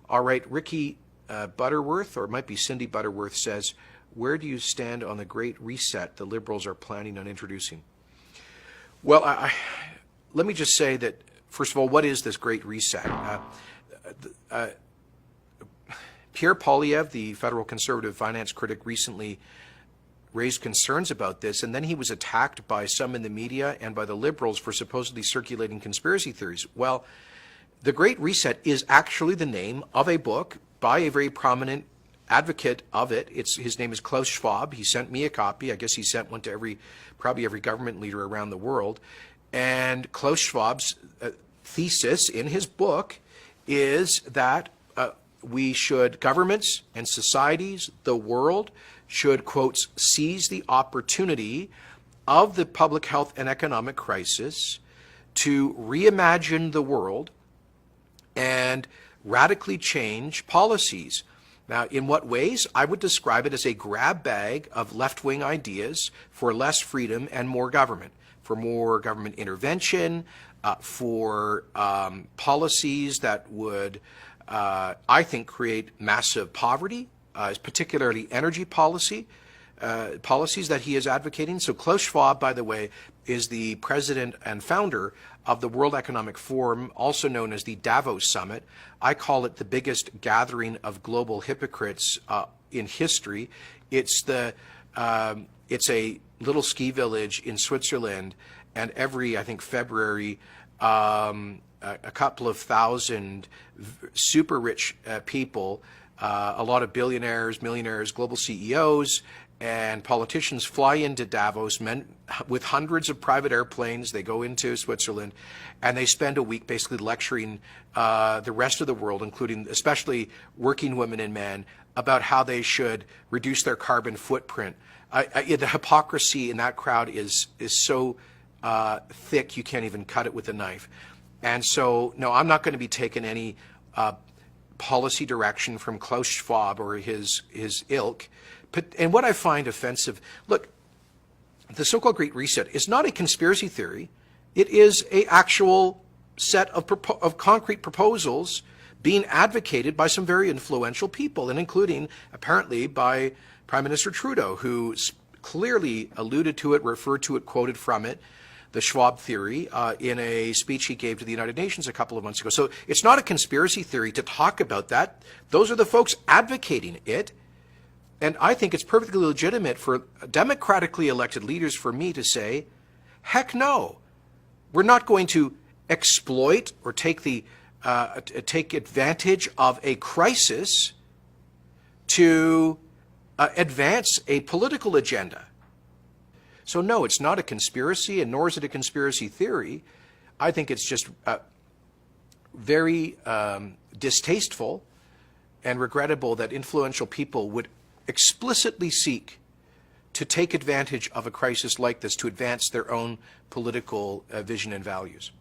All right, Ricky Butterworth, or it might be Cindy Butterworth, says, where do you stand on the Great Reset the Liberals are planning on introducing? Well, let me just say that, first of all, what is this Great Reset? Pierre Poilievre, the federal conservative finance critic, recently raised concerns about this, and then he was attacked by some in the media and by the Liberals for supposedly circulating conspiracy theories. Well, the Great Reset is actually the name of a book by a very prominent advocate of it. His name is Klaus Schwab. He sent me a copy. I guess he sent one to probably every government leader around the world. And Klaus Schwab's thesis in his book is that governments and societies, the world, should, quotes, seize the opportunity of the public health and economic crisis to reimagine the world and radically change policies. Now, in what ways? I would describe it as a grab bag of left-wing ideas for less freedom and more government, for more government intervention, for policies that would, I think, create massive poverty, particularly energy policies that he is advocating. So Klaus Schwab, by the way, is the president and founder of the World Economic Forum, also known as the Davos Summit. I call it the biggest gathering of global hypocrites in history. It's a little ski village in Switzerland, and every, I think, February, a couple of thousand super rich people, a lot of billionaires, millionaires, global CEOs, and politicians fly into Davos with hundreds of private airplanes. They go into Switzerland, and they spend a week basically lecturing the rest of the world, including especially working women and men, about how they should reduce their carbon footprint. The hypocrisy in that crowd is so thick you can't even cut it with a knife. And so, no, I'm not going to be taking any policy direction from Klaus Schwab or his ilk. And what I find offensive, look, the so-called Great Reset is not a conspiracy theory. It is an actual set of concrete proposals being advocated by some very influential people, and including, apparently, by Prime Minister Trudeau, who clearly alluded to it, referred to it, quoted from it, the Schwab theory, in a speech he gave to the United Nations a couple of months ago. So it's not a conspiracy theory to talk about that. Those are the folks advocating it. And I think it's perfectly legitimate for democratically elected leaders, for me to say, heck no, we're not going to exploit or take advantage of a crisis to advance a political agenda. So no, it's not a conspiracy, and nor is it a conspiracy theory. I think it's just very distasteful and regrettable that influential people would explicitly seek to take advantage of a crisis like this to advance their own political vision and values.